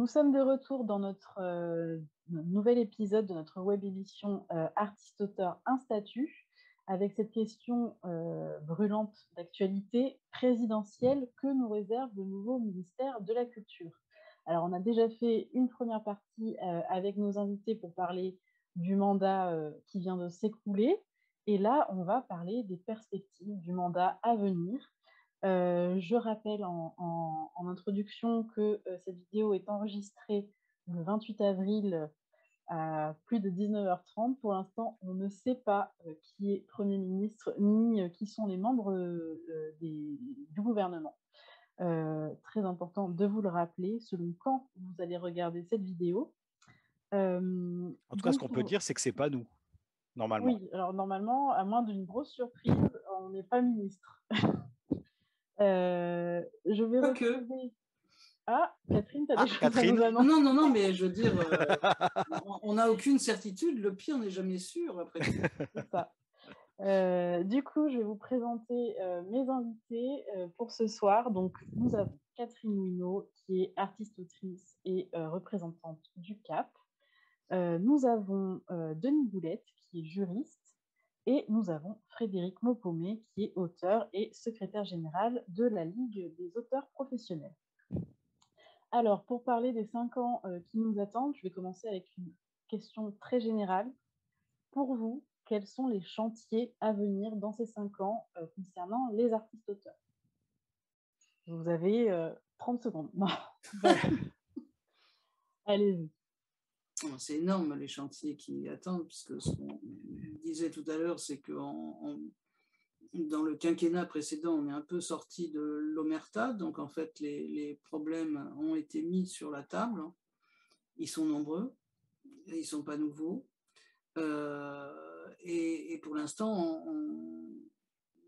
sommes de retour dans notre nouvel épisode de notre web émission Artiste-auteur, un statut, avec cette question brûlante d'actualité présidentielle: que nous réserve le nouveau ministère de la Culture? Alors, on a déjà fait une première partie avec nos invités pour parler du mandat qui vient de s'écouler. Et là, on va parler des perspectives du mandat à venir. Je rappelle en introduction que cette vidéo est enregistrée le 28 avril à plus de 19h30. Pour l'instant, on ne sait pas qui est Premier ministre ni qui sont les membres du gouvernement. Très important de vous le rappeler, selon quand vous allez regarder cette vidéo. En tout cas, ce qu'on peut dire, c'est que ce n'est pas nous, normalement. Oui, alors normalement, à moins d'une grosse surprise, on n'est pas ministre. Je vais retrouver... Ah, Catherine, tu as des choses à nous annoncer? Non, mais je veux dire, on n'a aucune certitude, le pire n'est jamais sûr, après tout. C'est ça. Du coup, je vais vous présenter mes invités pour ce soir. Donc, nous avons Catherine Ouineau, qui est artiste-autrice et représentante du CAP. Nous avons Denis Boulette, qui est juriste. Et nous avons Frédéric Maupaumé, qui est auteur et secrétaire général de la Ligue des auteurs professionnels. Alors, pour parler des 5 ans qui nous attendent, je vais commencer avec une question très générale. Pour vous, quels sont les chantiers à venir dans ces 5 ans concernant les artistes-auteurs? Vous avez 30 secondes. Non. Allez-y. C'est énorme les chantiers qui attendent, puisque ce qu'on disait tout à l'heure, c'est que dans le quinquennat précédent, on est un peu sorti de l'omerta, donc en fait les problèmes ont été mis sur la table. Ils sont nombreux, ils ne sont pas nouveaux, et pour l'instant,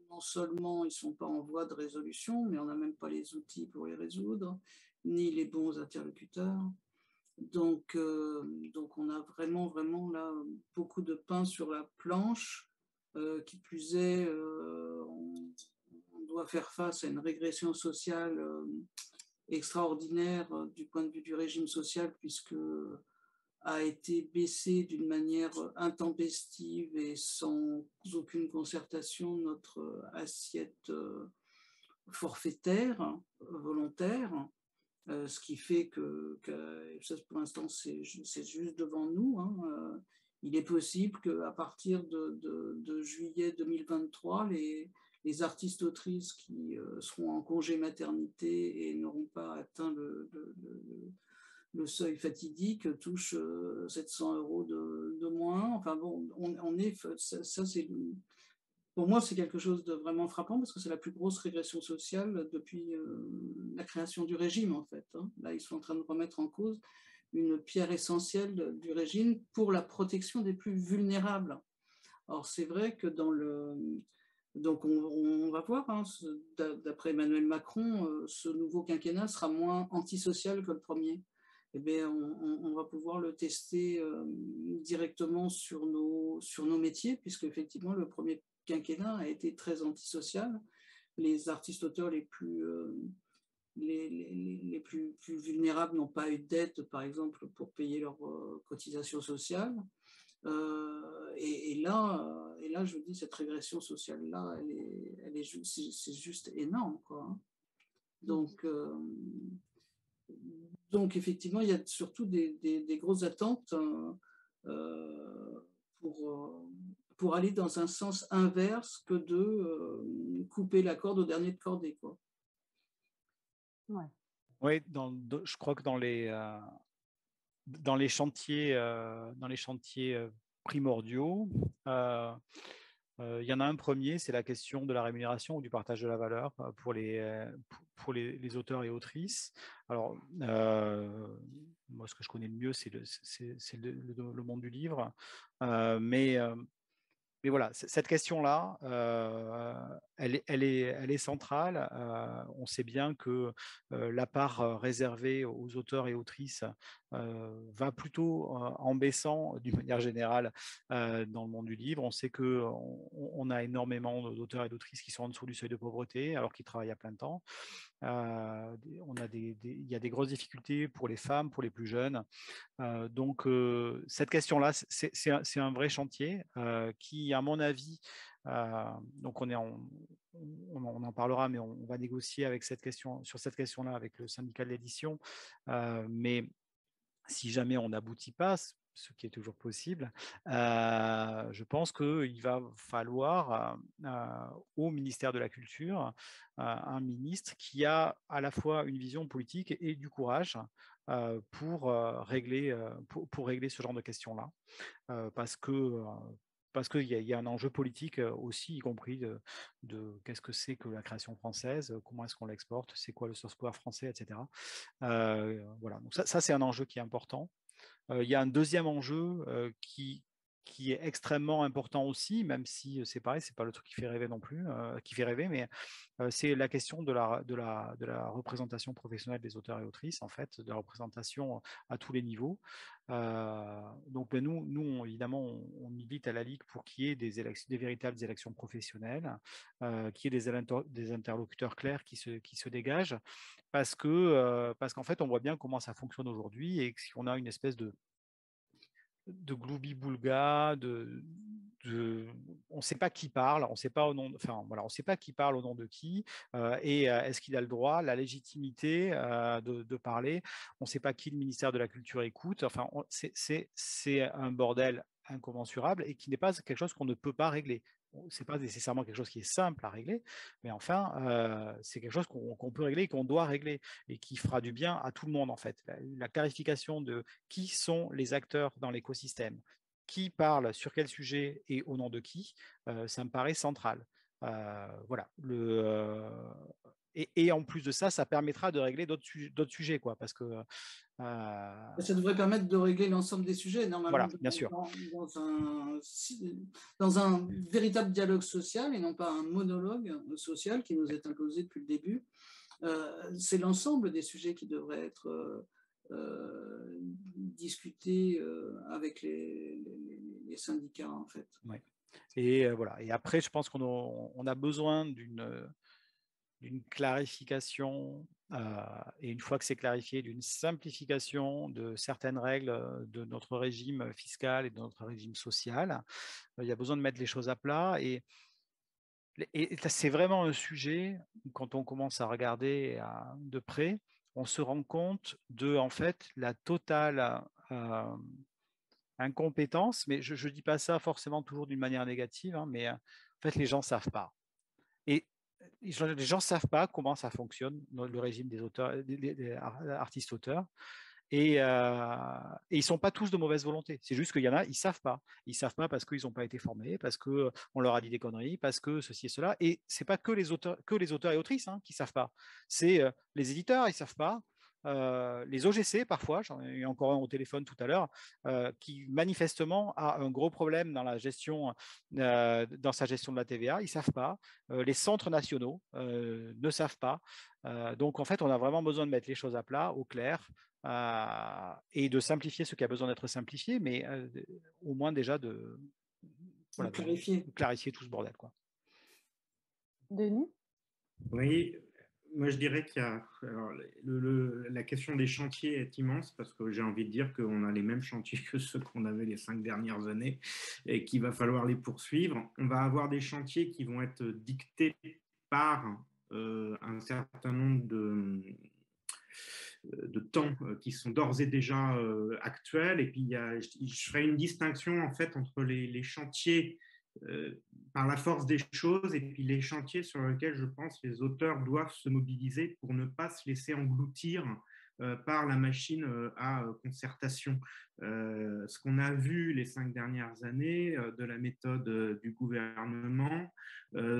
non seulement ils ne sont pas en voie de résolution, mais on n'a même pas les outils pour les résoudre, ni les bons interlocuteurs. Donc on a vraiment là beaucoup de pain sur la planche. Qui plus est, on doit faire face à une régression sociale extraordinaire du point de vue du régime social, puisque a été baissé d'une manière intempestive et sans aucune concertation notre assiette forfaitaire volontaire. Ce qui fait que ça, pour l'instant, c'est juste devant nous. Il est possible qu'à partir de juillet 2023, les artistes-autrices qui seront en congé maternité et n'auront pas atteint le seuil fatidique touchent 700 € de moins. Enfin bon, ça c'est... Pour moi, c'est quelque chose de vraiment frappant, parce que c'est la plus grosse régression sociale depuis la création du régime, en fait. Là, ils sont en train de remettre en cause une pierre essentielle du régime pour la protection des plus vulnérables. Or, c'est vrai que donc on va voir, d'après Emmanuel Macron, ce nouveau quinquennat sera moins antisocial que le premier. Eh bien, on va pouvoir le tester directement sur nos métiers, puisque effectivement, le premier quinquennat a été très antisocial. Les artistes-auteurs les plus vulnérables n'ont pas eu d'aide, par exemple, pour payer leurs cotisations sociales. Et là, je vous dis, cette régression sociale-là, c'est juste énorme, quoi. Donc, effectivement, il y a surtout des grosses attentes pour aller dans un sens inverse que de couper la corde au dernier de cordée, quoi. Ouais. Oui, je crois que dans les chantiers primordiaux, il y en a un premier, c'est la question de la rémunération ou du partage de la valeur pour les auteurs et autrices. Alors, moi, ce que je connais le mieux, c'est le monde du livre. Mais voilà, cette question-là, elle est centrale. On sait bien que la part réservée aux auteurs et autrices va plutôt en baissant d'une manière générale dans le monde du livre. On sait qu'on a énormément d'auteurs et d'autrices qui sont en dessous du seuil de pauvreté alors qu'ils travaillent à plein temps. Il y a des grosses difficultés pour les femmes, pour les plus jeunes. Donc, cette question-là, c'est un vrai chantier qui, à mon avis, donc on en parlera, mais on va négocier sur cette question-là avec le syndicat de l'édition. Mais si jamais on n'aboutit pas, ce qui est toujours possible, je pense qu'il va falloir au ministère de la Culture un ministre qui a à la fois une vision politique et du courage pour régler ce genre de questions-là, parce qu'il y a un enjeu politique aussi, y compris de qu'est-ce que c'est que la création française, comment est-ce qu'on l'exporte, c'est quoi le soft power français, etc. Voilà, donc ça c'est un enjeu qui est important. Il y a un deuxième enjeu qui est extrêmement important aussi, même si c'est pareil, c'est pas le truc qui fait rêver non plus, qui fait rêver, mais c'est la question de la représentation professionnelle des auteurs et autrices, en fait, de la représentation à tous les niveaux. Donc nous évidemment, on milite à la Ligue pour qu'il y ait des véritables élections professionnelles, qu'il y ait des interlocuteurs clairs qui se dégagent, parce qu'en fait, on voit bien comment ça fonctionne aujourd'hui et qu'on a une espèce de gloubi-boulga, on ne sait pas qui parle, on ne sait pas au nom, enfin voilà, on sait pas qui parle au nom de qui, et est-ce qu'il a le droit, la légitimité de parler. On ne sait pas qui le ministère de la Culture écoute. Enfin, c'est un bordel incommensurable et qui n'est pas quelque chose qu'on ne peut pas régler. C'est pas nécessairement quelque chose qui est simple à régler, mais enfin, c'est quelque chose qu'on peut régler et qu'on doit régler et qui fera du bien à tout le monde en fait. La clarification de qui sont les acteurs dans l'écosystème, qui parle sur quel sujet et au nom de qui, ça me paraît central. Voilà. Et en plus de ça, ça permettra de régler d'autres sujets, quoi, parce que ça devrait permettre de régler l'ensemble des sujets, normalement, voilà, bien sûr. Dans un véritable dialogue social et non pas un monologue social qui nous est imposé depuis le début. C'est l'ensemble des sujets qui devraient être discutés avec les syndicats, en fait. Ouais. Et voilà. Et après, je pense qu'on a besoin d'une clarification, et une fois que c'est clarifié, d'une simplification de certaines règles de notre régime fiscal et de notre régime social. Il y a besoin de mettre les choses à plat, et c'est vraiment un sujet, quand on commence à regarder de près, on se rend compte de, en fait, la totale incompétence, mais je ne dis pas ça forcément toujours d'une manière négative, hein, mais en fait, les gens ne savent pas. Et les gens ne savent pas comment ça fonctionne, le régime des auteurs, des artistes-auteurs. Et ils ne sont pas tous de mauvaise volonté. C'est juste qu'il y en a, ils ne savent pas. Ils ne savent pas parce qu'ils n'ont pas été formés, parce qu'on leur a dit des conneries, parce que ceci et cela. Et ce n'est pas que les auteurs et autrices qui ne savent pas. C'est les éditeurs, ils ne savent pas. Les OGC, parfois, j'en ai eu encore un au téléphone tout à l'heure, qui manifestement a un gros problème dans dans sa gestion de la TVA, ils ne savent pas. Les centres nationaux ne savent pas. Donc en fait, on a vraiment besoin de mettre les choses à plat, au clair, et de simplifier ce qui a besoin d'être simplifié, mais au moins déjà de clarifier tout ce bordel, quoi. Denis ? Oui, moi je dirais qu'il y a la question des chantiers est immense, parce que j'ai envie de dire qu'on a les mêmes chantiers que ceux qu'on avait les 5 dernières années et qu'il va falloir les poursuivre. On va avoir des chantiers qui vont être dictés par un certain nombre de temps qui sont d'ores et déjà actuels, et puis je ferai une distinction en fait entre les chantiers par la force des choses et puis les chantiers sur lesquels je pense les auteurs doivent se mobiliser pour ne pas se laisser engloutir par la machine à concertation. Ce qu'on a vu les 5 dernières années de la méthode du gouvernement,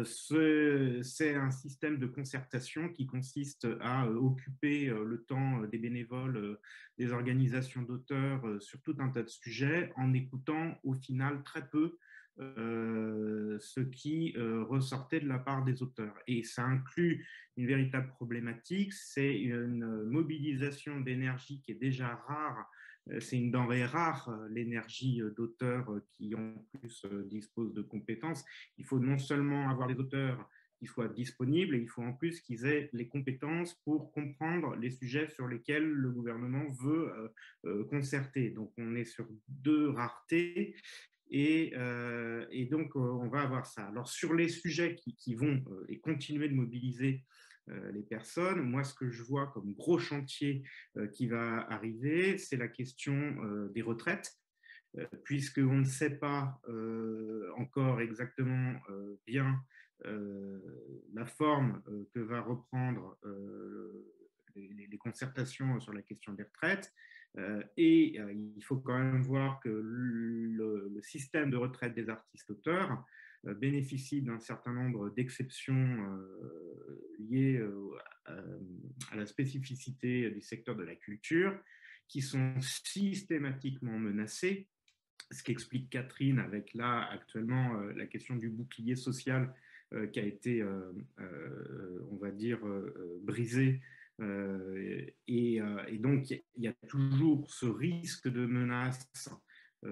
c'est un système de concertation qui consiste à occuper le temps des bénévoles, des organisations d'auteurs sur tout un tas de sujets, en écoutant au final très peu ce qui ressortait de la part des auteurs. Et ça inclut une véritable problématique, c'est une mobilisation d'énergie qui est déjà rare. C'est une denrée rare, l'énergie d'auteurs qui en plus disposent de compétences. Il faut non seulement avoir des auteurs qui soient disponibles, et il faut en plus qu'ils aient les compétences pour comprendre les sujets sur lesquels le gouvernement veut concerter. Donc on est sur deux raretés. Et donc, on va avoir ça. Alors, sur les sujets qui vont et continuer de mobiliser les personnes, moi, ce que je vois comme gros chantier qui va arriver, c'est la question des retraites, puisqu'on ne sait pas encore exactement bien la forme que va reprendre les concertations sur la question des retraites. Et il faut quand même voir que le système de retraite des artistes-auteurs bénéficie d'un certain nombre d'exceptions liées à la spécificité du secteur de la culture, qui sont systématiquement menacées, ce qu'explique Catherine avec là actuellement la question du bouclier social qui a été, on va dire, brisé. Et donc, il y a toujours ce risque de menace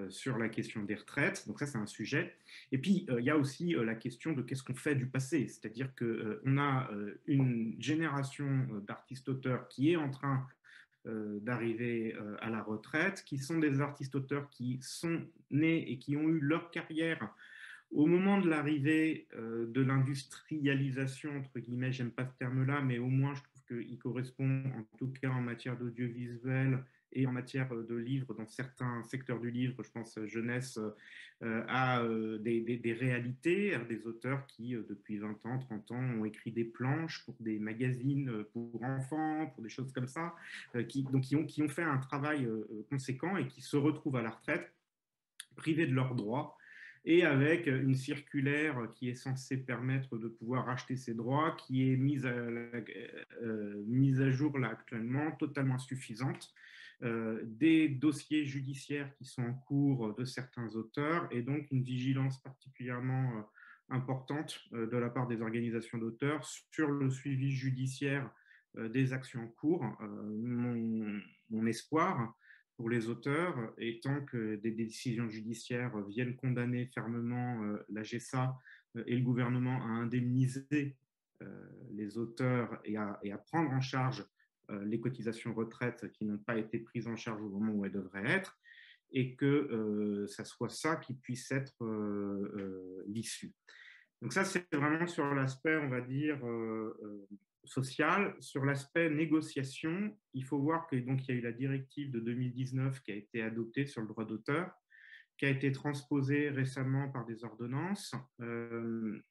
sur la question des retraites. Donc ça, c'est un sujet. Et puis, il y a aussi la question de qu'est-ce qu'on fait du passé. C'est-à-dire qu'on a une génération d'artistes-auteurs qui est en train d'arriver à la retraite, qui sont des artistes-auteurs qui sont nés et qui ont eu leur carrière au moment de l'arrivée de l'industrialisation, entre guillemets, j'aime pas ce terme-là, mais au moins je trouve qu'il correspond, en tout cas en matière d'audiovisuel et en matière de livres, dans certains secteurs du livre, je pense jeunesse, à des réalités, à des auteurs qui, depuis 20 ans, 30 ans, ont écrit des planches pour des magazines pour enfants, pour des choses comme ça, qui ont fait un travail conséquent et qui se retrouvent à la retraite, privés de leurs droits, et avec une circulaire qui est censée permettre de pouvoir racheter ses droits, qui est mise à jour là actuellement, totalement insuffisante, des dossiers judiciaires qui sont en cours de certains auteurs, et donc une vigilance particulièrement importante de la part des organisations d'auteurs sur le suivi judiciaire des actions en cours. Mon espoir pour les auteurs, étant que des décisions judiciaires viennent condamner fermement la GESA et le gouvernement à indemniser les auteurs et à prendre en charge les cotisations retraite qui n'ont pas été prises en charge au moment où elles devraient être, et que ça soit ça qui puisse être l'issue. Donc ça, c'est vraiment sur l'aspect, on va dire, social. Sur l'aspect négociation, il faut voir qu'il y a eu la directive de 2019 qui a été adoptée sur le droit d'auteur, qui a été transposée récemment par des ordonnances. Il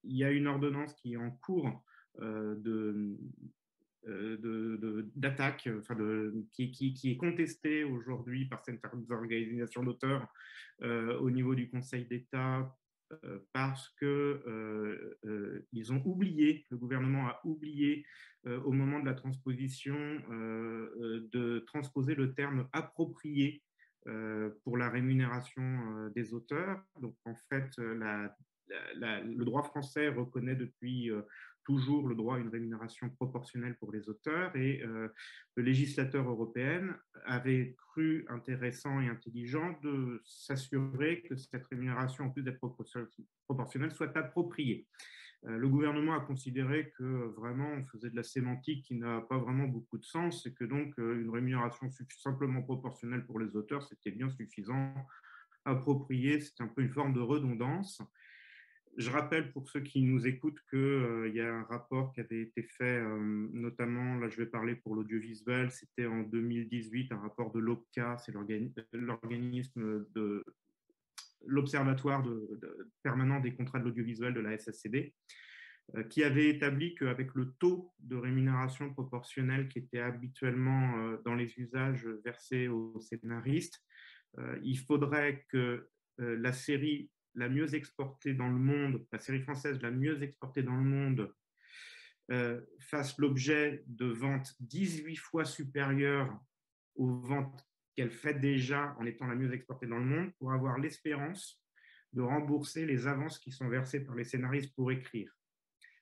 y a une ordonnance qui est en cours d'attaque, qui est contestée aujourd'hui par certaines organisations d'auteurs au niveau du Conseil d'État, parce que ils ont oublié, le gouvernement a oublié au moment de la transposition de transposer le terme approprié pour la rémunération des auteurs. Donc en fait, le droit français reconnaît depuis toujours le droit à une rémunération proportionnelle pour les auteurs, et le législateur européen avait cru intéressant et intelligent de s'assurer que cette rémunération, en plus d'être proportionnelle, soit appropriée. Le gouvernement a considéré que vraiment on faisait de la sémantique qui n'a pas vraiment beaucoup de sens, et que donc une rémunération simplement proportionnelle pour les auteurs, c'était bien suffisant. Approprié, c'est un peu une forme de redondance. Je rappelle pour ceux qui nous écoutent qu'il y a un rapport qui avait été fait, notamment, là je vais parler pour l'audiovisuel, c'était en 2018, un rapport de l'OPCA, c'est l'organisme de l'Observatoire permanent des contrats de l'audiovisuel de la SACD, qui avait établi qu'avec le taux de rémunération proportionnelle qui était habituellement dans les usages versés aux scénaristes, il faudrait que la série la mieux exportée dans le monde, la série française la mieux exportée dans le monde, fasse l'objet de ventes 18 fois supérieures aux ventes qu'elle fait déjà en étant la mieux exportée dans le monde, pour avoir l'espérance de rembourser les avances qui sont versées par les scénaristes pour écrire.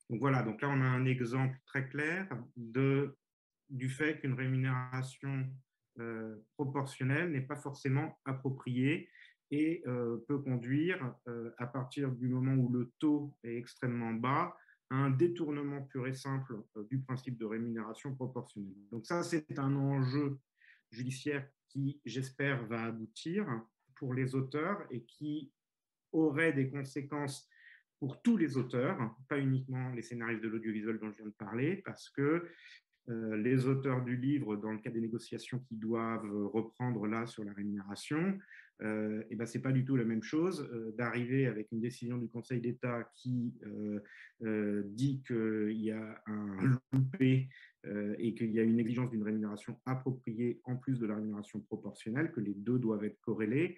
Donc voilà, donc là on a un exemple très clair du fait qu'une rémunération proportionnelle n'est pas forcément appropriée et peut conduire, à partir du moment où le taux est extrêmement bas, à un détournement pur et simple du principe de rémunération proportionnelle. Donc ça, c'est un enjeu judiciaire qui, j'espère, va aboutir pour les auteurs et qui aurait des conséquences pour tous les auteurs, pas uniquement les scénaristes de l'audiovisuel dont je viens de parler, parce que les auteurs du livre, dans le cas des négociations qui doivent reprendre là sur la rémunération, et ben c'est pas du tout la même chose d'arriver avec une décision du Conseil d'État qui dit qu'il y a un loupé et qu'il y a une exigence d'une rémunération appropriée en plus de la rémunération proportionnelle, que les deux doivent être corrélés.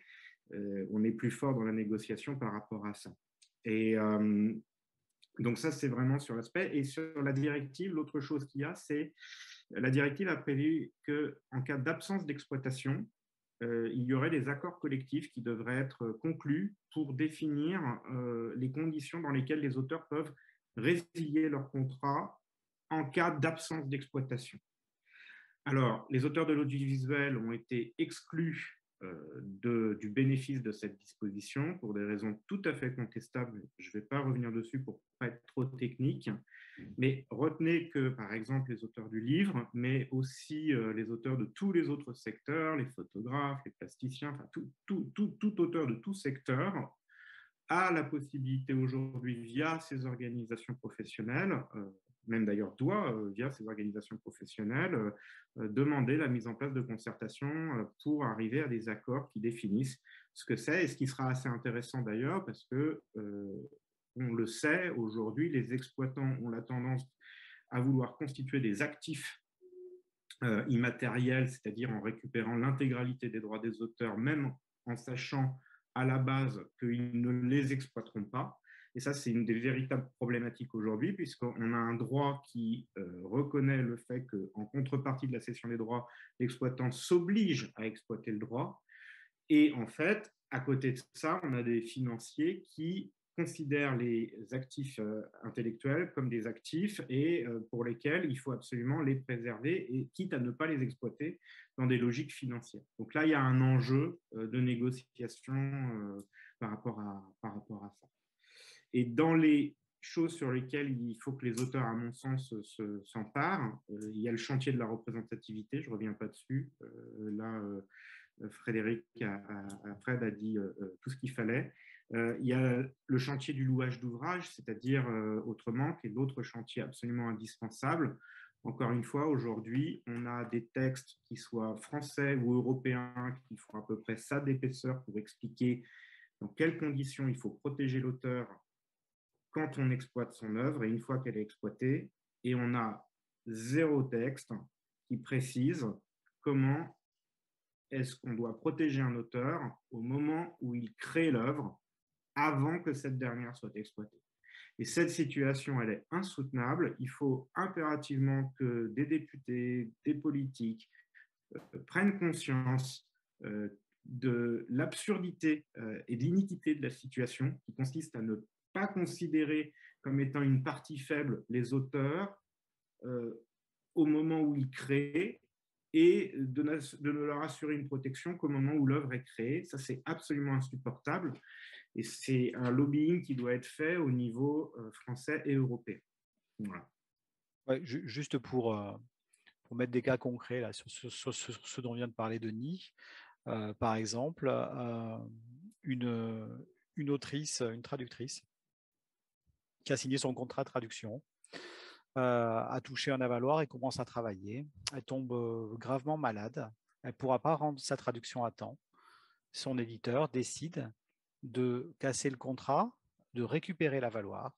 On est plus fort dans la négociation par rapport à ça. Et donc ça, c'est vraiment sur l'aspect. Et sur la directive, l'autre chose qu'il y a, c'est la directive a prévu qu'en cas d'absence d'exploitation, il y aurait des accords collectifs qui devraient être conclus pour définir les conditions dans lesquelles les auteurs peuvent résilier leur contrat en cas d'absence d'exploitation. Alors, les auteurs de l'audiovisuel ont été exclus du bénéfice de cette disposition pour des raisons tout à fait contestables. Je ne vais pas revenir dessus pour ne pas être trop technique, mais retenez que, par exemple, les auteurs du livre, mais aussi les auteurs de tous les autres secteurs, les photographes, les plasticiens, enfin, tout auteur de tout secteur a la possibilité aujourd'hui, via ces organisations professionnelles, même d'ailleurs doit, via ces organisations professionnelles, demander la mise en place de concertations pour arriver à des accords qui définissent ce que c'est, et ce qui sera assez intéressant d'ailleurs, parce que, on le sait, aujourd'hui, les exploitants ont la tendance à vouloir constituer des actifs immatériels, c'est-à-dire en récupérant l'intégralité des droits des auteurs, même en sachant à la base qu'ils ne les exploiteront pas. Et ça, c'est une des véritables problématiques aujourd'hui, puisqu'on a un droit qui reconnaît le fait qu'en contrepartie de la cession des droits, l'exploitant s'oblige à exploiter le droit. Et en fait, à côté de ça, on a des financiers qui considèrent les actifs intellectuels comme des actifs et pour lesquels il faut absolument les préserver, et quitte à ne pas les exploiter dans des logiques financières. Donc là, il y a un enjeu de négociation par rapport à ça. Et dans les choses sur lesquelles il faut que les auteurs, à mon sens, s'emparent, il y a le chantier de la représentativité, je ne reviens pas dessus. Là, Fred a dit tout ce qu'il fallait. Il y a le chantier du louage d'ouvrage, c'est-à-dire autrement, qui est l'autre chantier absolument indispensable. Encore une fois, aujourd'hui, on a des textes qui soient français ou européens qui font à peu près ça d'épaisseur pour expliquer dans quelles conditions il faut protéger l'auteur quand on exploite son œuvre et une fois qu'elle est exploitée. Et on a zéro texte qui précise comment est-ce qu'on doit protéger un auteur au moment où il crée l'œuvre avant que cette dernière soit exploitée. Et cette situation, elle est insoutenable. Il faut impérativement que des députés, des politiques prennent conscience de l'absurdité et de l'iniquité de la situation, qui consiste à ne pas considérer comme étant une partie faible les auteurs au moment où ils créent, et de ne leur assurer une protection qu'au moment où l'œuvre est créée. Ça, c'est absolument insupportable. Et c'est un lobbying qui doit être fait au niveau français et européen. Voilà. Ouais, juste pour mettre des cas concrets là, sur ce dont vient de parler Denis, par exemple, une autrice, une traductrice, qui a signé son contrat de traduction, a touché un avaloir et commence à travailler. Elle tombe gravement malade. Elle ne pourra pas rendre sa traduction à temps. Son éditeur décide de casser le contrat, de récupérer l'avaloir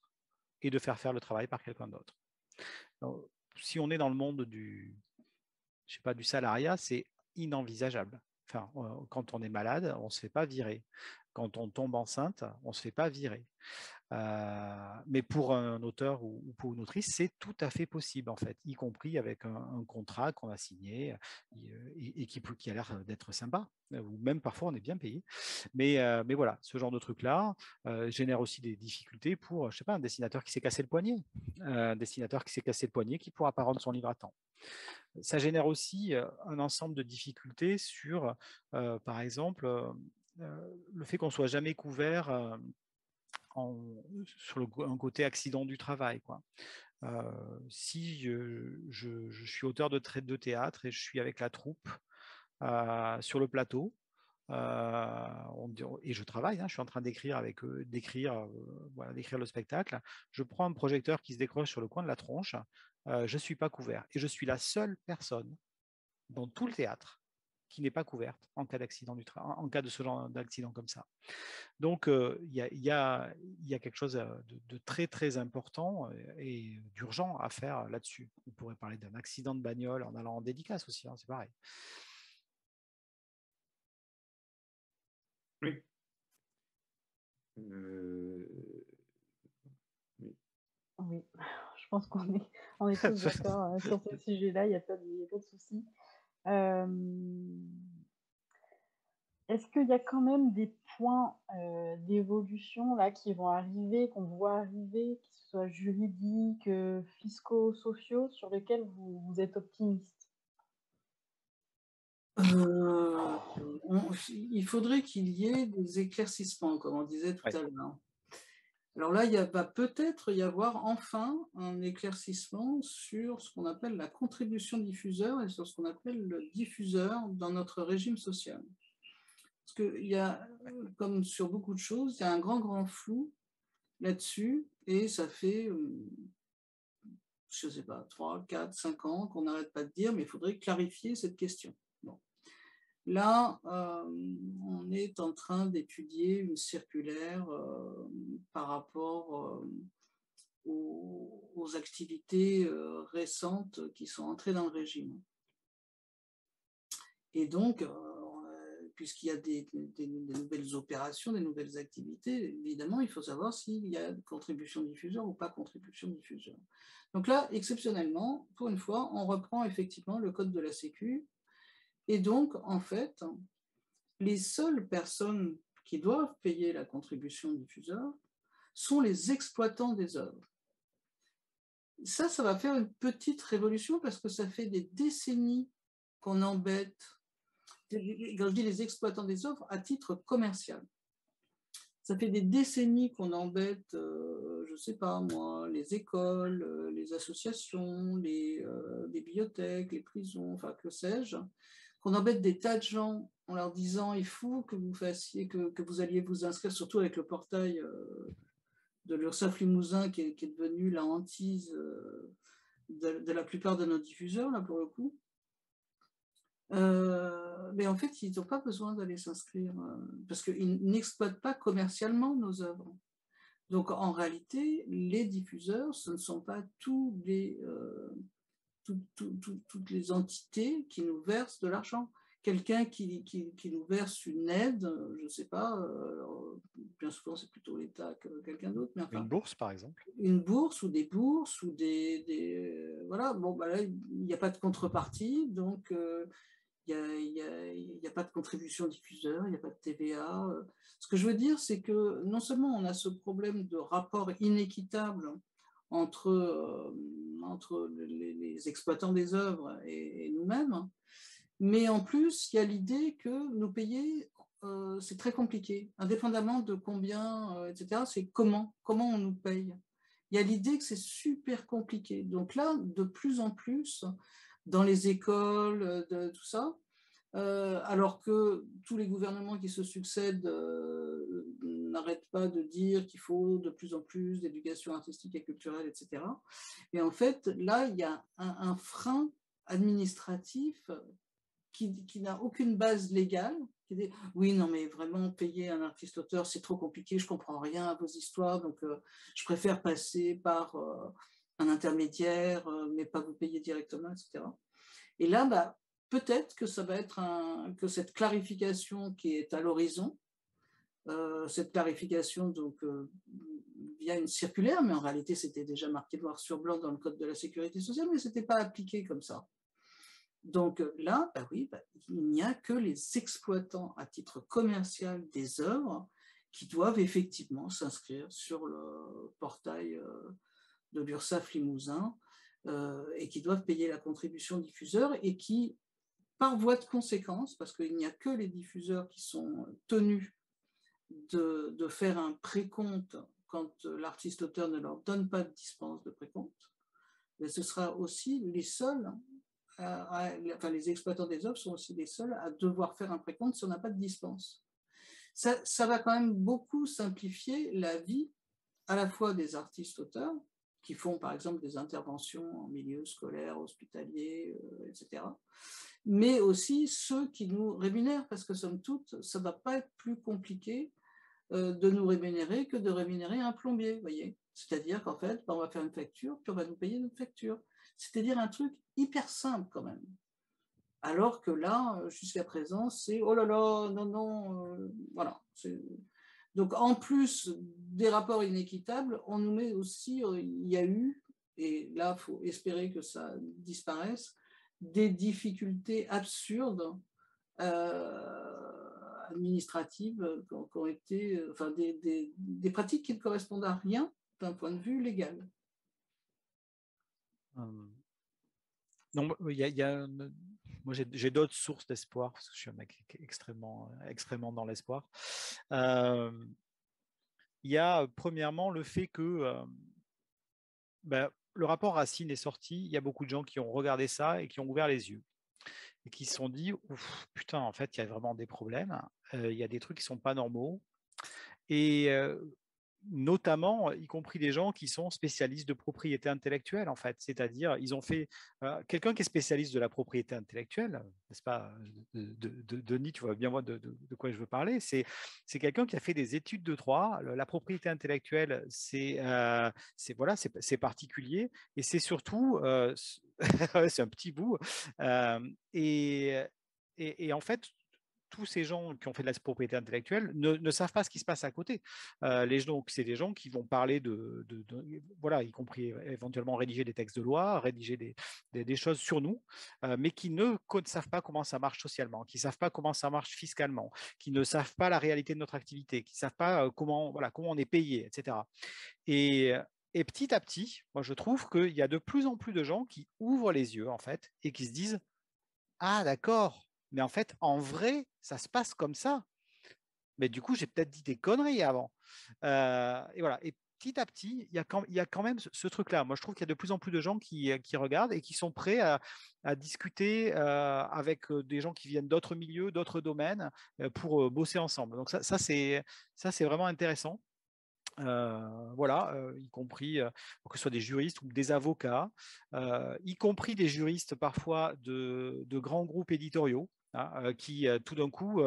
et de faire le travail par quelqu'un d'autre. Donc, si on est dans le monde du salariat, c'est inenvisageable. Enfin, quand on est malade, on ne se fait pas virer. Quand on tombe enceinte, on ne se fait pas virer. Mais pour un auteur ou pour une autrice, c'est tout à fait possible, en fait, y compris avec un contrat qu'on a signé et qui a l'air d'être sympa, ou même parfois on est bien payé. Mais voilà, ce genre de truc-là génère aussi des difficultés pour, je sais pas, un dessinateur qui s'est cassé le poignet, qui ne pourra pas rendre son livre à temps. Ça génère aussi un ensemble de difficultés sur, par exemple, le fait qu'on ne soit jamais couvert sur un côté accident du travail, quoi. Si je suis auteur de théâtre et je suis avec la troupe sur le plateau, et je travaille, je suis en train d'écrire avec eux, d'écrire le spectacle, je prends un projecteur qui se décroche sur le coin de la tronche, je ne suis pas couvert. Et je suis la seule personne dans tout le théâtre qui n'est pas couverte en cas d'accident en cas de ce genre d'accident comme ça. Donc, il y a quelque chose de très, très important et d'urgent à faire là-dessus. On pourrait parler d'un accident de bagnole en allant en dédicace aussi, c'est pareil. Oui. Oui, je pense qu'on est tous d'accord sur ce sujet-là, il n'y a pas de souci. Est-ce qu'il y a quand même des points d'évolution là qui vont arriver, qu'on voit arriver, que ce soit juridiques, fiscaux, sociaux, sur lesquels vous êtes optimiste? Il faudrait qu'il y ait des éclaircissements, comme on disait tout à l'heure. Alors là, il va peut-être y avoir enfin un éclaircissement sur ce qu'on appelle la contribution diffuseur et sur ce qu'on appelle le diffuseur dans notre régime social. Parce qu'il y a, comme sur beaucoup de choses, il y a un grand flou là-dessus et ça fait, je ne sais pas, 3, 4, 5 ans qu'on n'arrête pas de dire, mais il faudrait clarifier cette question. Bon. Là, on est en train d'étudier une circulaire par rapport aux activités récentes qui sont entrées dans le régime. Et donc, puisqu'il y a des nouvelles opérations, des nouvelles activités, évidemment, il faut savoir s'il y a contribution diffuseur ou pas contribution diffuseur. Donc là, exceptionnellement, pour une fois, on reprend effectivement le code de la Sécu. Et donc, en fait, les seules personnes qui doivent payer la contribution diffuseur sont les exploitants des œuvres. Ça va faire une petite révolution parce que ça fait des décennies qu'on embête, quand je dis les exploitants des œuvres, à titre commercial. Ça fait des décennies qu'on embête, je ne sais pas moi, les écoles, les associations, les bibliothèques, les prisons, enfin que sais-je, qu'on embête des tas de gens en leur disant il faut que vous fassiez, que vous alliez vous inscrire, surtout avec le portail de l'URSSAF Limousin qui est devenu la hantise de la plupart de nos diffuseurs, là pour le coup. Mais en fait, ils n'ont pas besoin d'aller s'inscrire parce qu'ils n'exploitent pas commercialement nos œuvres. Donc en réalité, les diffuseurs, ce ne sont pas toutes les entités qui nous versent de l'argent. Quelqu'un qui nous verse une aide, je ne sais pas, bien souvent c'est plutôt l'État que quelqu'un d'autre. Mais enfin, une bourse par exemple. Une bourse ou des bourses ou voilà, bon, bah là, il n'y a pas de contrepartie, donc il n'y a pas de contribution diffuseur, il n'y a pas de TVA. Ce que je veux dire, c'est que non seulement on a ce problème de rapport inéquitable entre les exploitants des œuvres et nous-mêmes, mais en plus, il y a l'idée que nous payer, c'est très compliqué, indépendamment de combien, etc. C'est comment on nous paye. Il y a l'idée que c'est super compliqué. Donc là, de plus en plus, dans les écoles, tout ça, alors que tous les gouvernements qui se succèdent n'arrêtent pas de dire qu'il faut de plus en plus d'éducation artistique et culturelle, etc. Et en fait, là, il y a un frein administratif qui n'a aucune base légale, qui dit oui, non, mais vraiment, payer un artiste-auteur, c'est trop compliqué, je ne comprends rien à vos histoires, donc je préfère passer par un intermédiaire, mais pas vous payer directement, etc. Et là, bah, peut-être que ça va être que cette clarification qui est à l'horizon cette clarification donc, via une circulaire, mais en réalité, c'était déjà marqué noir sur blanc dans le Code de la sécurité sociale, mais ce n'était pas appliqué comme ça. Donc là, oui, il n'y a que les exploitants à titre commercial des œuvres qui doivent effectivement s'inscrire sur le portail de l'URSSAF Limousin et qui doivent payer la contribution diffuseur et qui, par voie de conséquence, parce qu'il n'y a que les diffuseurs qui sont tenus de faire un précompte quand l'artiste-auteur ne leur donne pas de dispense de précompte, mais ce sera aussi les seuls, enfin les exploitants des œuvres sont aussi les seuls à devoir faire un précompte si on n'a pas de dispense. Ça va quand même beaucoup simplifier la vie à la fois des artistes-auteurs qui font par exemple des interventions en milieu scolaire, hospitalier, etc., mais aussi ceux qui nous rémunèrent, parce que somme toute, ça ne va pas être plus compliqué de nous rémunérer que de rémunérer un plombier, vous voyez. C'est-à-dire qu'en fait, on va faire une facture, puis on va nous payer notre facture. C'est-à-dire un truc hyper simple quand même. Alors que là, jusqu'à présent, c'est oh là là, non, non, voilà. Donc en plus des rapports inéquitables, on nous met aussi, il y a eu, et là, il faut espérer que ça disparaisse, des difficultés absurdes administratives qui ont été, enfin des pratiques qui ne correspondent à rien d'un point de vue légal. Non, moi j'ai d'autres sources d'espoir parce que je suis un mec extrêmement dans l'espoir. Il y a premièrement le fait que le rapport Racine est sorti, il y a beaucoup de gens qui ont regardé ça et qui ont ouvert les yeux et qui se sont dit putain, en fait il y a vraiment des problèmes, il y a des trucs qui sont pas normaux, et notamment, y compris des gens qui sont spécialistes de propriété intellectuelle, en fait. C'est-à-dire, ils ont fait... quelqu'un qui est spécialiste de la propriété intellectuelle, n'est-ce pas, Denis, tu vois bien moi de quoi je veux parler, c'est quelqu'un qui a fait des études de droit. La propriété intellectuelle, c'est particulier, et c'est surtout... c'est un petit bout. Et en fait, tous ces gens qui ont fait de la propriété intellectuelle ne savent pas ce qui se passe à côté. C'est des gens qui vont parler voilà, y compris éventuellement rédiger des textes de loi, rédiger des choses sur nous, mais qui ne savent pas comment ça marche socialement, qui ne savent pas comment ça marche fiscalement, qui ne savent pas la réalité de notre activité, qui ne savent pas comment on est payé, etc. Et petit à petit, moi je trouve qu'il y a de plus en plus de gens qui ouvrent les yeux en fait et qui se disent « Ah d'accord, mais en fait, en vrai, ça se passe comme ça. Mais du coup, j'ai peut-être dit des conneries avant. » Et voilà. Et petit à petit, il y a quand même ce truc-là. Moi, je trouve qu'il y a de plus en plus de gens qui regardent et qui sont prêts à discuter avec des gens qui viennent d'autres milieux, d'autres domaines, pour bosser ensemble. Donc ça c'est vraiment intéressant. Voilà, y compris que ce soit des juristes ou des avocats, y compris des juristes parfois de grands groupes éditoriaux, hein, qui tout d'un coup,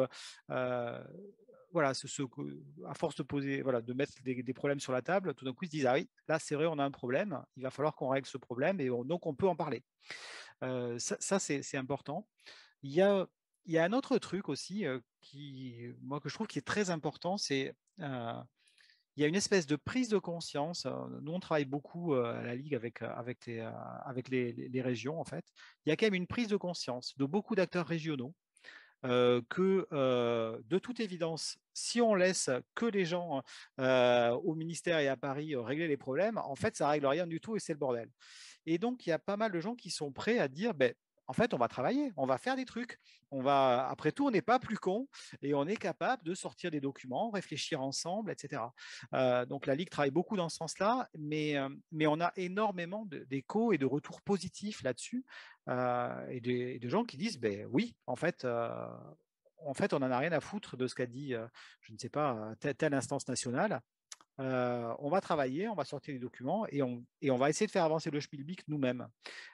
voilà, à force de poser, voilà, de mettre des problèmes sur la table, tout d'un coup ils se disent ah oui, là c'est vrai, on a un problème, il va falloir qu'on règle ce problème, et donc on peut en parler. Ça c'est important. Il y a un autre truc aussi que je trouve qui est très important, c'est il y a une espèce de prise de conscience. Nous, on travaille beaucoup à la Ligue avec les régions, en fait. Il y a quand même une prise de conscience de beaucoup d'acteurs régionaux que, de toute évidence, si on laisse que les gens au ministère et à Paris régler les problèmes, en fait, ça ne règle rien du tout et c'est le bordel. Et donc, il y a pas mal de gens qui sont prêts à dire en fait, on va travailler, on va faire des trucs. Après tout, on n'est pas plus con et on est capable de sortir des documents, réfléchir ensemble, etc. Donc, la Ligue travaille beaucoup dans ce sens-là, mais on a énormément d'échos et de retours positifs là-dessus, et de gens qui disent oui, en fait, on n'en a rien à foutre de ce qu'a dit, je ne sais pas, telle instance nationale. on va travailler, on va sortir des documents et on va essayer de faire avancer le Schmilblick nous-mêmes.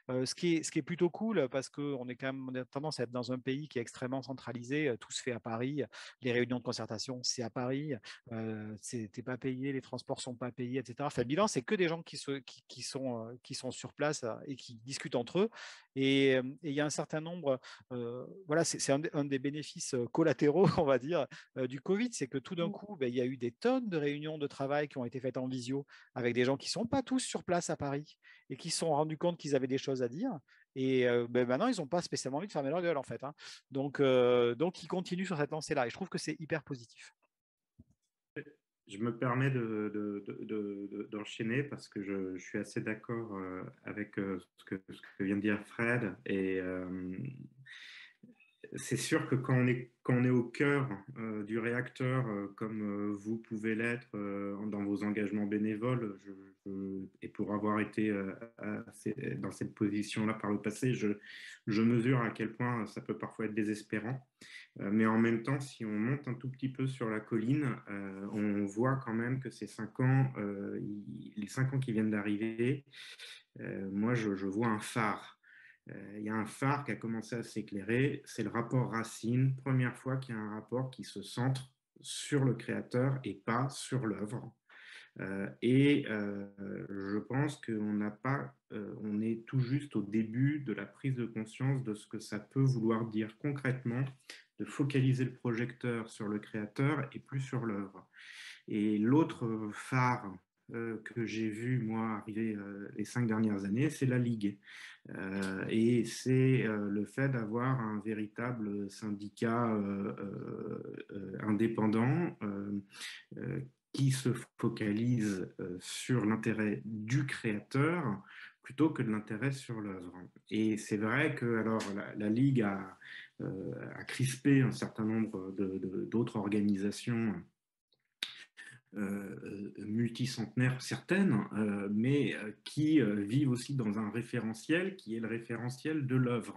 Ce qui est plutôt cool parce qu'on on a tendance à être dans un pays qui est extrêmement centralisé, tout se fait à Paris, les réunions de concertation, c'est à Paris, t'es pas payé, les transports sont pas payés, etc. Enfin, le bilan, c'est que des gens qui sont sur place et qui discutent entre eux. Et il y a un certain nombre, voilà, c'est un des bénéfices collatéraux, on va dire, du Covid, c'est que tout d'un coup, il y a eu des tonnes de réunions de travail qui ont été faites en visio avec des gens qui ne sont pas tous sur place à Paris et qui se sont rendus compte qu'ils avaient des choses à dire. Et maintenant, ils n'ont pas spécialement envie de fermer leur gueule, en fait. Hein. Donc, ils continuent sur cette lancée-là. Et je trouve que c'est hyper positif. Je me permets d'enchaîner parce que je suis assez d'accord avec ce que vient de dire Fred. Et c'est sûr que quand on est au cœur du réacteur, comme vous pouvez l'être dans vos engagements bénévoles, et pour avoir été dans cette position-là par le passé, je mesure à quel point ça peut parfois être désespérant. Mais en même temps, si on monte un tout petit peu sur la colline, on voit quand même que ces 5 ans, les 5 ans qui viennent d'arriver, moi je vois un phare. Il y a un phare qui a commencé à s'éclairer, c'est le rapport Racine, première fois qu'il y a un rapport qui se centre sur le créateur et pas sur l'œuvre. Je pense qu'on n'a pas, on est tout juste au début de la prise de conscience de ce que ça peut vouloir dire concrètement, de focaliser le projecteur sur le créateur et plus sur l'œuvre. Et l'autre phare que j'ai vu, moi, arriver les 5 dernières années, c'est la Ligue. Et c'est le fait d'avoir un véritable syndicat indépendant qui se focalise sur l'intérêt du créateur plutôt que de l'intérêt sur l'œuvre. Et c'est vrai que alors, la Ligue a crispé un certain nombre d'autres organisations multicentenaires, certaines, mais qui vivent aussi dans un référentiel qui est le référentiel de l'œuvre.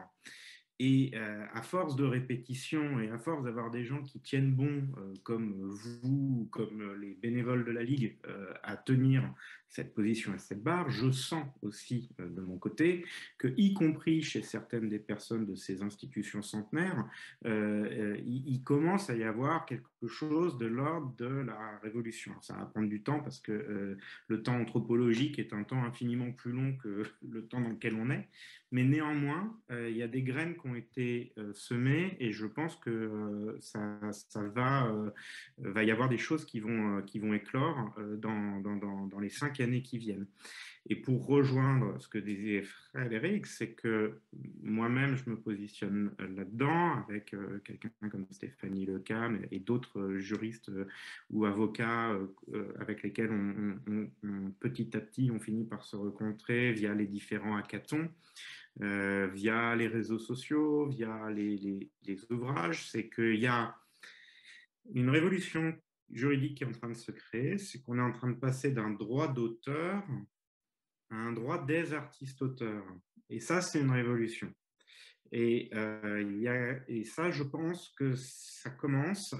Et à force de répétition et à force d'avoir des gens qui tiennent bon, comme vous, comme les bénévoles de la Ligue, à tenir cette position et cette barre, je sens aussi de mon côté que, y compris chez certaines des personnes de ces institutions centenaires, il commence à y avoir quelque chose de l'ordre de la révolution. Alors, ça va prendre du temps parce que le temps anthropologique est un temps infiniment plus long que le temps dans lequel on est, mais néanmoins, il y a des graines qui ont été semées et je pense que ça va y avoir des choses qui vont éclore dans les 5 années qui viennent. Et pour rejoindre ce que disait Frédéric, c'est que moi-même, je me positionne là-dedans avec quelqu'un comme Stéphanie Lecam et d'autres juristes ou avocats avec lesquels petit à petit, on finit par se rencontrer via les différents hackathons, via les réseaux sociaux, via les ouvrages. C'est qu'il y a une révolution juridique qui est en train de se créer, c'est qu'on est en train de passer d'un droit d'auteur à un droit des artistes-auteurs. Et ça, c'est une révolution. Et ça, je pense que ça commence,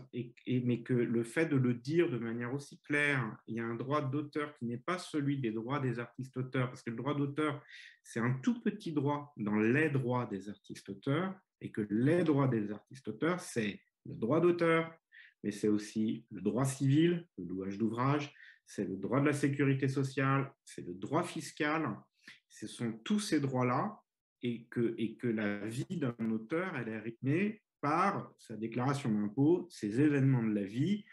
mais que le fait de le dire de manière aussi claire, il y a un droit d'auteur qui n'est pas celui des droits des artistes-auteurs, parce que le droit d'auteur, c'est un tout petit droit dans les droits des artistes-auteurs, et que les droits des artistes-auteurs, c'est le droit d'auteur, mais c'est aussi le droit civil, le louage d'ouvrage, c'est le droit de la sécurité sociale, c'est le droit fiscal. Ce sont tous ces droits-là et que la vie d'un auteur, elle est rythmée par sa déclaration d'impôt, ses événements de la vie,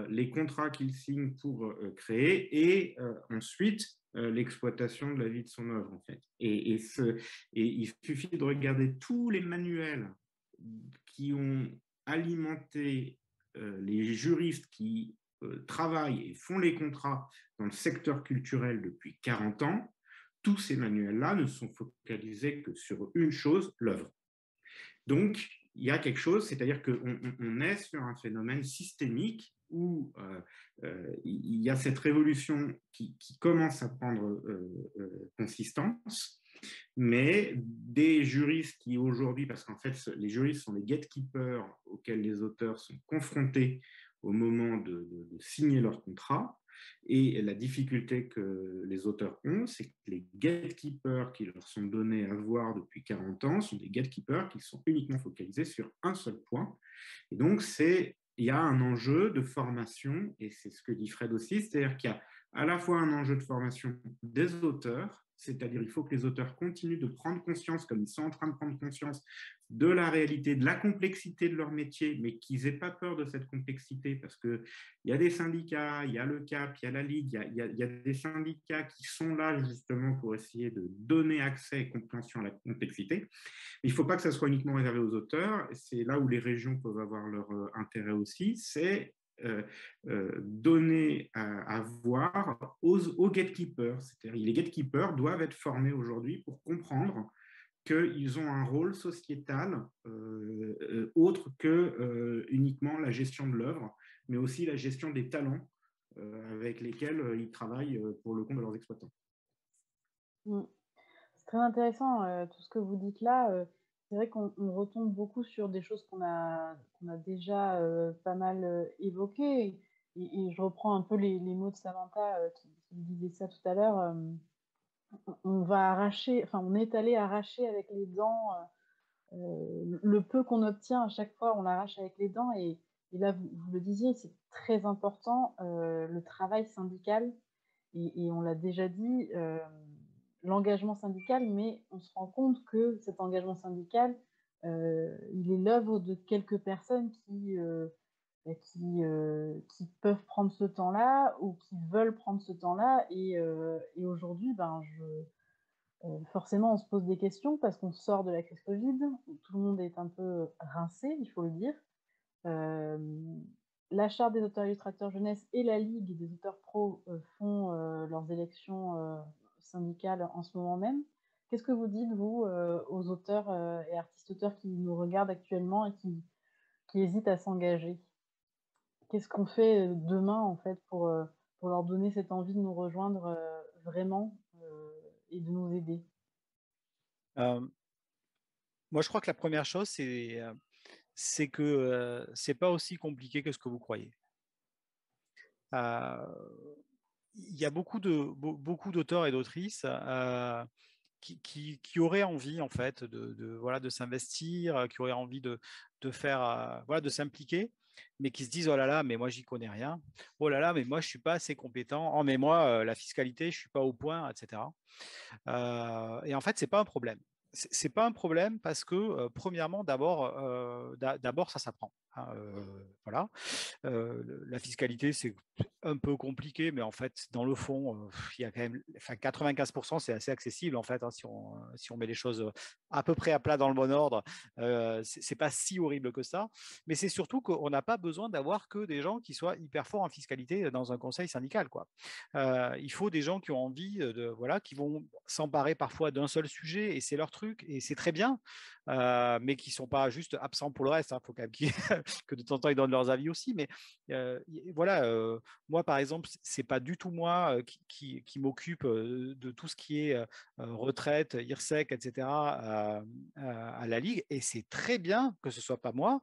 les contrats qu'il signe pour créer et ensuite l'exploitation de la vie de son œuvre, en fait. Et il suffit de regarder tous les manuels qui ont alimenté les juristes qui travaillent et font les contrats dans le secteur culturel depuis 40 ans. Tous ces manuels-là ne sont focalisés que sur une chose, l'œuvre. Donc, il y a quelque chose, c'est-à-dire qu'on est sur un phénomène systémique où il y a cette révolution qui commence à prendre consistance, mais des juristes qui aujourd'hui, parce qu'en fait, les juristes sont les gatekeepers auxquels les auteurs sont confrontés au moment de signer leur contrat, Et la difficulté que les auteurs ont, c'est que les gatekeepers qui leur sont donnés à voir depuis 40 ans sont des gatekeepers qui sont uniquement focalisés sur un seul point. Et donc, il y a un enjeu de formation, et c'est ce que dit Fred aussi, c'est-à-dire qu'il y a à la fois un enjeu de formation des auteurs, c'est-à-dire il faut que les auteurs continuent de prendre conscience, comme ils sont en train de prendre conscience, de la réalité, de la complexité de leur métier, mais qu'ils n'aient pas peur de cette complexité, parce qu'il y a des syndicats, il y a le CAP, il y a la Ligue, il y a des syndicats qui sont là justement pour essayer de donner accès et compréhension à la complexité. Il ne faut pas que ça soit uniquement réservé aux auteurs, c'est là où les régions peuvent avoir leur intérêt aussi, c'est donner à voir aux gatekeepers. C'est-à-dire les gatekeepers doivent être formés aujourd'hui pour comprendre qu'ils ont un rôle sociétal autre que uniquement la gestion de l'œuvre, mais aussi la gestion des talents avec lesquels ils travaillent pour le compte de leurs exploitants. C'est très intéressant tout ce que vous dites là. C'est vrai qu'on retombe beaucoup sur des choses qu'on a déjà pas mal évoquées. Et je reprends un peu les mots de Samantha qui disait ça tout à l'heure. On va arracher, enfin, on est allé arracher avec les dents le peu qu'on obtient à chaque fois, on l'arrache avec les dents. Et là, vous le disiez, c'est très important, le travail syndical. Et on l'a déjà dit, l'engagement syndical, mais on se rend compte que cet engagement syndical, il est l'œuvre de quelques personnes qui peuvent prendre ce temps-là ou qui veulent prendre ce temps-là. Et aujourd'hui, forcément, on se pose des questions parce qu'on sort de la crise Covid, où tout le monde est un peu rincé, il faut le dire. La Charte des auteurs illustrateurs jeunesse et la Ligue des auteurs pro font leurs élections syndicales en ce moment même. Qu'est-ce que vous dites, vous, aux auteurs et artistes-auteurs qui nous regardent actuellement et qui hésitent à s'engager? Qu'est-ce qu'on fait demain, en fait, pour leur donner cette envie de nous rejoindre vraiment et de nous aider? Moi, je crois que la première chose, c'est que c'est pas aussi compliqué que ce que vous croyez. Il y a beaucoup d'auteurs et d'autrices qui auraient envie en fait de s'investir, qui auraient envie de faire de s'impliquer, mais qui se disent oh là là, mais moi j'y connais rien, oh là là, mais moi je suis pas assez compétent, oh mais moi la fiscalité je suis pas au point, etc. Et en fait c'est pas un problème. C'est pas un problème parce que premièrement d'abord ça s'apprend. Voilà. La fiscalité, c'est un peu compliqué, mais en fait, dans le fond, il y a quand même, 95%, c'est assez accessible en fait, hein, si on met les choses à peu près à plat dans le bon ordre, c'est pas si horrible que ça. Mais c'est surtout qu'on n'a pas besoin d'avoir que des gens qui soient hyper forts en fiscalité dans un conseil syndical, quoi. Il faut des gens qui ont envie qui vont s'emparer parfois d'un seul sujet et c'est leur truc et c'est très bien, mais qui sont pas juste absents pour le reste. Il faut quand même que de temps en temps ils donnent leurs avis aussi. Mais moi par exemple, c'est pas du tout moi qui m'occupe de tout ce qui est retraite, IRSEC, etc. à la Ligue, et c'est très bien que ce soit pas moi.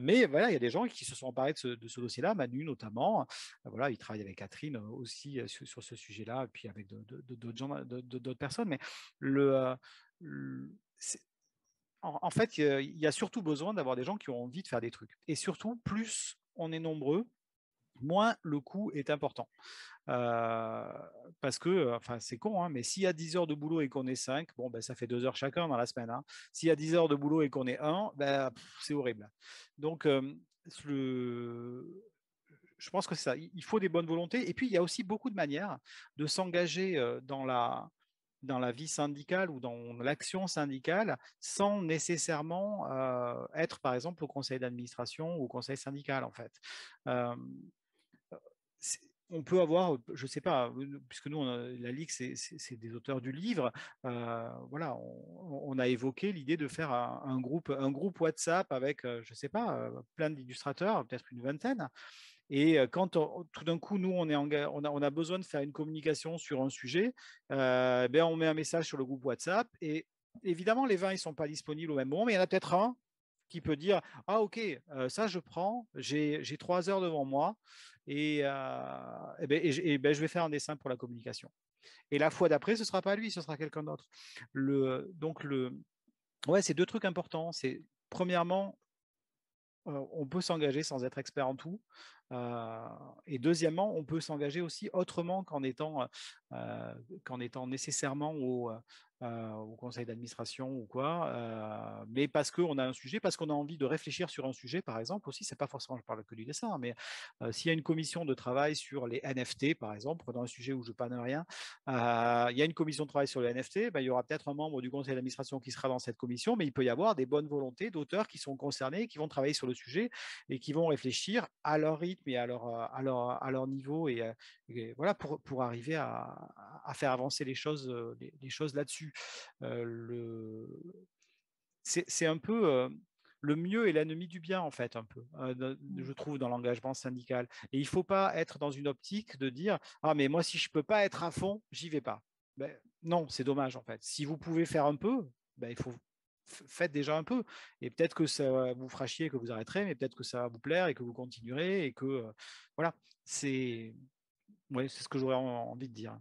Mais voilà, il y a des gens qui se sont emparés de ce dossier-là, Manu notamment. Voilà, il travaille avec Catherine aussi sur ce sujet-là, et puis avec d'autres gens, d'autres personnes. Mais en fait, il y a surtout besoin d'avoir des gens qui ont envie de faire des trucs. Et surtout, plus on est nombreux, moins le coût est important. Parce que, enfin, c'est con, hein, mais s'il y a 10 heures de boulot et qu'on est 5, bon, ben, ça fait 2 heures chacun dans la semaine. Hein. S'il y a 10 heures de boulot et qu'on est 1, ben, c'est horrible. Donc, je pense que c'est ça. Il faut des bonnes volontés. Et puis, il y a aussi beaucoup de manières de s'engager dans la vie syndicale ou dans l'action syndicale sans nécessairement être, par exemple, au conseil d'administration ou au conseil syndical, en fait. On peut avoir, je ne sais pas, puisque nous, la Ligue, c'est des auteurs du livre. Voilà, on a évoqué l'idée de faire un groupe WhatsApp avec, je ne sais pas, plein d'illustrateurs, peut-être une vingtaine. Et quand tout d'un coup, nous, on a besoin de faire une communication sur un sujet, on met un message sur le groupe WhatsApp. Et évidemment, les 20, ils ne sont pas disponibles au même moment, mais il y en a peut-être un qui peut dire « Ah ok, ça je prends, j'ai 3 heures devant moi et je vais faire un dessin pour la communication. » Et la fois d'après, ce ne sera pas lui, ce sera quelqu'un d'autre. Ouais, c'est 2 trucs importants. C'est premièrement, on peut s'engager sans être expert en tout. Et deuxièmement, on peut s'engager aussi autrement qu'en étant nécessairement au conseil d'administration ou quoi, mais parce qu'on a un sujet, parce qu'on a envie de réfléchir sur un sujet, par exemple, aussi, c'est pas forcément, je parle que du dessin, mais s'il y a une commission de travail sur les NFT, par exemple, dans un sujet où je panne rien, il y a une commission de travail sur les NFT, il y aura peut-être un membre du conseil d'administration qui sera dans cette commission, mais il peut y avoir des bonnes volontés d'auteurs qui sont concernés, qui vont travailler sur le sujet et qui vont réfléchir à leur rythme et à leur niveau et voilà pour arriver à faire avancer les choses là-dessus. C'est un peu le mieux est l'ennemi du bien, en fait, un peu, je trouve, dans l'engagement syndical. Et il ne faut pas être dans une optique de dire « Ah, mais moi, si je ne peux pas être à fond, j'y vais pas. » Non, c'est dommage, en fait. Si vous pouvez faire un peu, il faut faites déjà un peu. Et peut-être que ça vous fera chier, que vous arrêterez, mais peut-être que ça va vous plaire et que vous continuerez. Et que, voilà, c'est ce que j'aurais envie de dire.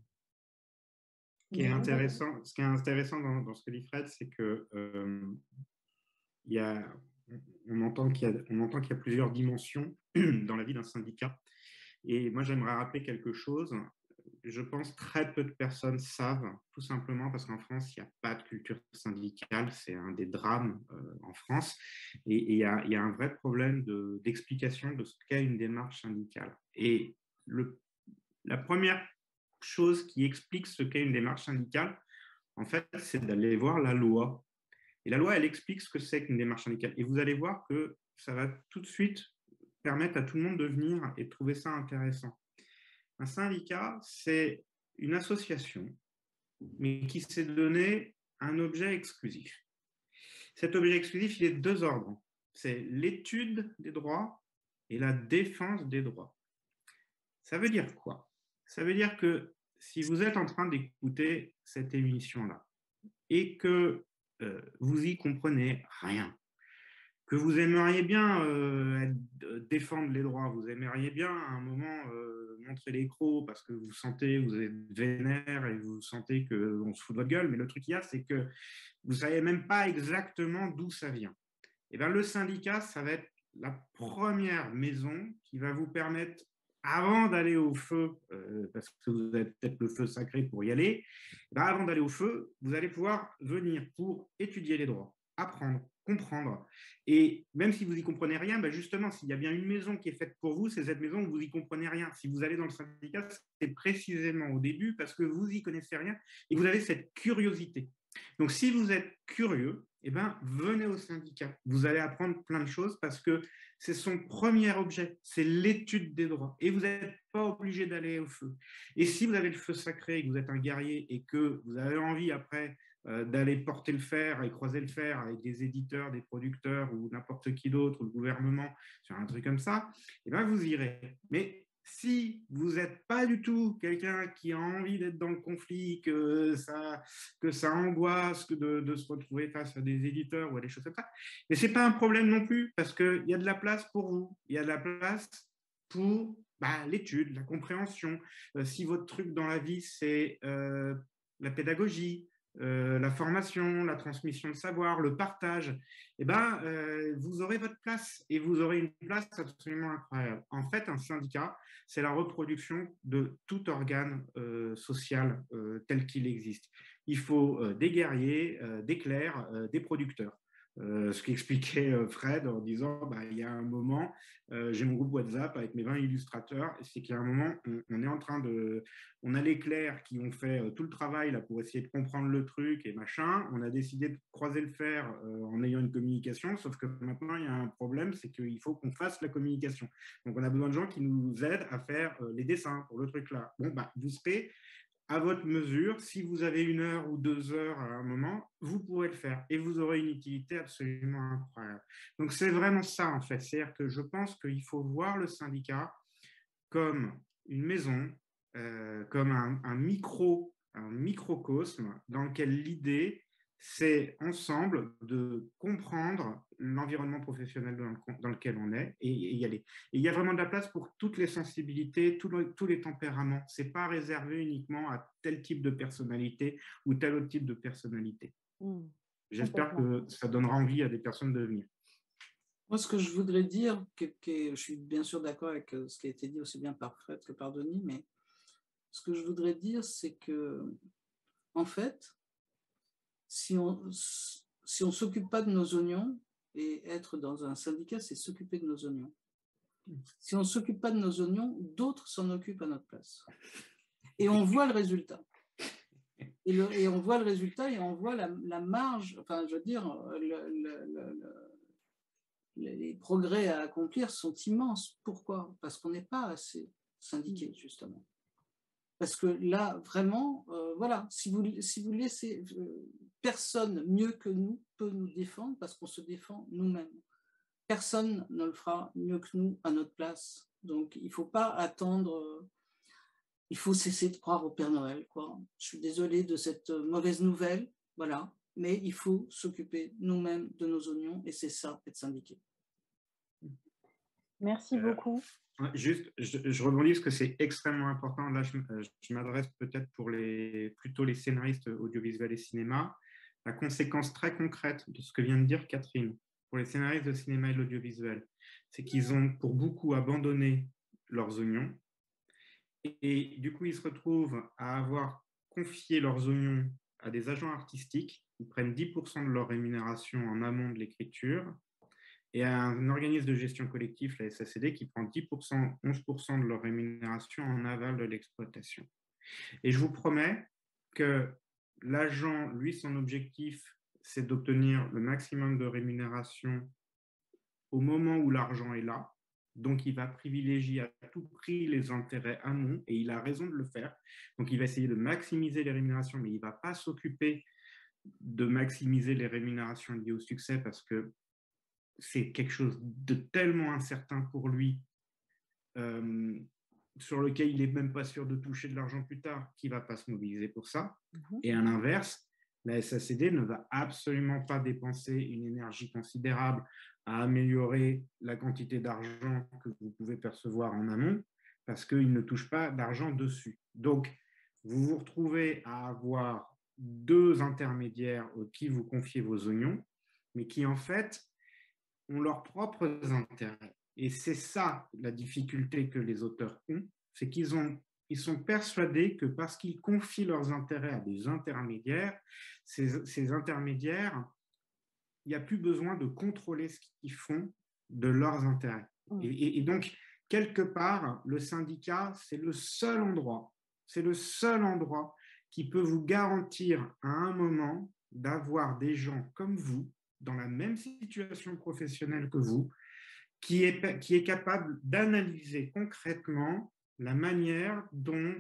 Ce qui est intéressant dans ce que dit Fred, c'est que on entend qu'il y a plusieurs dimensions dans la vie d'un syndicat. Et moi, j'aimerais rappeler quelque chose. Je pense très peu de personnes savent, tout simplement parce qu'en France, il n'y a pas de culture syndicale. C'est un des drames en France. Et il y a un vrai problème d'explication de ce qu'est une démarche syndicale. Et la première chose qui explique ce qu'est une démarche syndicale, en fait, c'est d'aller voir la loi. Et la loi, elle explique ce que c'est qu'une démarche syndicale. Et vous allez voir que ça va tout de suite permettre à tout le monde de venir et de trouver ça intéressant. Un syndicat, c'est une association, mais qui s'est donné un objet exclusif. Cet objet exclusif, il est de 2 ordres. C'est l'étude des droits et la défense des droits. Ça veut dire quoi? Ça veut dire que si vous êtes en train d'écouter cette émission-là et que vous y comprenez rien, que vous aimeriez bien défendre les droits, vous aimeriez bien à un moment montrer les crocs parce que vous sentez, vous êtes vénère et vous sentez qu'on se fout de votre gueule, mais le truc qu'il y a, c'est que vous ne savez même pas exactement d'où ça vient. Et bien, le syndicat, ça va être la première maison qui va vous permettre, avant d'aller au feu, parce que vous avez peut-être le feu sacré pour y aller, avant d'aller au feu, vous allez pouvoir venir pour étudier les droits, apprendre, comprendre. Et même si vous n'y comprenez rien, justement, s'il y a bien une maison qui est faite pour vous, c'est cette maison où vous n'y comprenez rien. Si vous allez dans le syndicat, c'est précisément au début parce que vous n'y connaissez rien et vous avez cette curiosité. Donc, si vous êtes curieux, venez au syndicat. Vous allez apprendre plein de choses parce que c'est son premier objet, c'est l'étude des droits. Et vous n'êtes pas obligé d'aller au feu. Et si vous avez le feu sacré, que vous êtes un guerrier et que vous avez envie après d'aller porter le fer et croiser le fer avec des éditeurs, des producteurs ou n'importe qui d'autre, ou le gouvernement, sur un truc comme ça, vous irez. Mais si vous n'êtes pas du tout quelqu'un qui a envie d'être dans le conflit, que ça angoisse de se retrouver face à des éditeurs ou à des choses comme ça, mais ce n'est pas un problème non plus, parce qu'il y a de la place pour vous, il y a de la place pour l'étude, la compréhension. Si votre truc dans la vie, c'est la pédagogie, la formation, la transmission de savoir, le partage, vous aurez votre place et vous aurez une place absolument incroyable. En fait, un syndicat, c'est la reproduction de tout organe social tel qu'il existe. Il faut des guerriers, des clercs, des producteurs. Ce qu'expliquait Fred en disant il y a un moment, j'ai mon groupe WhatsApp avec mes 20 illustrateurs, c'est qu'il y a un moment, on a les clercs qui ont fait tout le travail là, pour essayer de comprendre le truc et machin, on a décidé de croiser le fer en ayant une communication, sauf que maintenant il y a un problème, c'est qu'il faut qu'on fasse la communication. Donc on a besoin de gens qui nous aident à faire les dessins pour le truc là. Bon, vous serez à votre mesure, si vous avez 1 heure ou 2 heures à un moment, vous pourrez le faire et vous aurez une utilité absolument incroyable. Donc, c'est vraiment ça, en fait. C'est-à-dire que je pense qu'il faut voir le syndicat comme une maison, comme un microcosme dans lequel l'idée, c'est ensemble de comprendre l'environnement professionnel dans lequel on est et y aller. Et il y a vraiment de la place pour toutes les sensibilités, tous les tempéraments. Ce n'est pas réservé uniquement à tel type de personnalité ou tel autre type de personnalité. J'espère que ça donnera envie à des personnes de venir. Moi, ce que je voudrais dire, je suis bien sûr d'accord avec ce qui a été dit aussi bien par Fred que par Denis, mais ce que je voudrais dire, c'est que, en fait, si on ne s'occupe pas de nos oignons, et être dans un syndicat, c'est s'occuper de nos oignons. Si on ne s'occupe pas de nos oignons, d'autres s'en occupent à notre place. Et on voit le résultat. Et on voit le résultat et on voit la marge, enfin, je veux dire, les progrès à accomplir sont immenses. Pourquoi? Parce qu'on n'est pas assez syndiqué, justement. Parce que là, vraiment, voilà, si vous laissez, personne mieux que nous peut nous défendre parce qu'on se défend nous-mêmes. Personne ne le fera mieux que nous à notre place. Donc, il ne faut pas attendre, il faut cesser de croire au Père Noël, quoi. Je suis désolée de cette mauvaise nouvelle, voilà, mais il faut s'occuper nous-mêmes de nos oignons et c'est ça, être syndiqué. Merci beaucoup. Juste, je rebondis parce que c'est extrêmement important. Là, je m'adresse peut-être plutôt les scénaristes audiovisuels et cinéma. La conséquence très concrète de ce que vient de dire Catherine, pour les scénaristes de cinéma et de l'audiovisuel, c'est qu'ils ont pour beaucoup abandonné leurs oignons. Et du coup, ils se retrouvent à avoir confié leurs oignons à des agents artistiques. Ils prennent 10% de leur rémunération en amont de l'écriture. Et à un organisme de gestion collective, la SACD, qui prend 10%, 11% de leur rémunération en aval de l'exploitation. Et je vous promets que l'agent, lui, son objectif, c'est d'obtenir le maximum de rémunération au moment où l'argent est là. Donc, il va privilégier à tout prix les intérêts amont, et il a raison de le faire. Donc, il va essayer de maximiser les rémunérations, mais il ne va pas s'occuper de maximiser les rémunérations liées au succès parce que c'est quelque chose de tellement incertain pour lui, sur lequel il n'est même pas sûr de toucher de l'argent plus tard, qu'il ne va pas se mobiliser pour ça. Et à l'inverse, la SACD ne va absolument pas dépenser une énergie considérable à améliorer la quantité d'argent que vous pouvez percevoir en amont, parce qu'il ne touche pas d'argent dessus. Donc, vous vous retrouvez à avoir deux intermédiaires qui vous confiez vos oignons, mais qui en fait ont leurs propres intérêts. Et c'est ça la difficulté que les auteurs ont, c'est qu'ils sont persuadés que parce qu'ils confient leurs intérêts à des intermédiaires, ces intermédiaires, il n'y a plus besoin de contrôler ce qu'ils font de leurs intérêts. Et donc, quelque part, le syndicat, c'est le seul endroit qui peut vous garantir à un moment d'avoir des gens comme vous, dans la même situation professionnelle que vous, qui est capable d'analyser concrètement la manière dont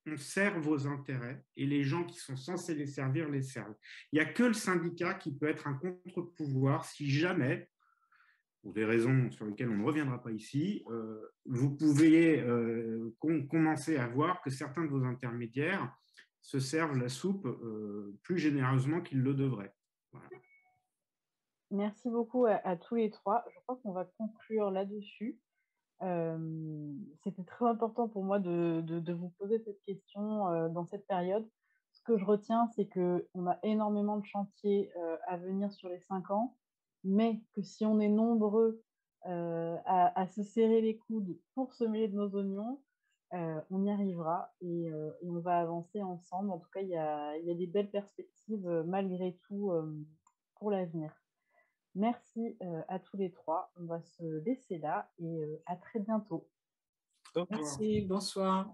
on sert vos intérêts et les gens qui sont censés les servir les servent. Il n'y a que le syndicat qui peut être un contre-pouvoir si jamais, pour des raisons sur lesquelles on ne reviendra pas ici, vous pouvez commencer à voir que certains de vos intermédiaires se servent la soupe plus généreusement qu'ils le devraient. Voilà. Merci beaucoup à tous les trois. Je crois qu'on va conclure là-dessus. C'était très important pour moi de vous poser cette question dans cette période. Ce que je retiens, c'est qu'on a énormément de chantiers à venir sur les 5 ans, mais que si on est nombreux à se serrer les coudes pour se mêler de nos oignons, on y arrivera et on va avancer ensemble. En tout cas, il y a des belles perspectives malgré tout pour l'avenir. Merci à tous les trois. On va se laisser là et à très bientôt. Merci, bonsoir.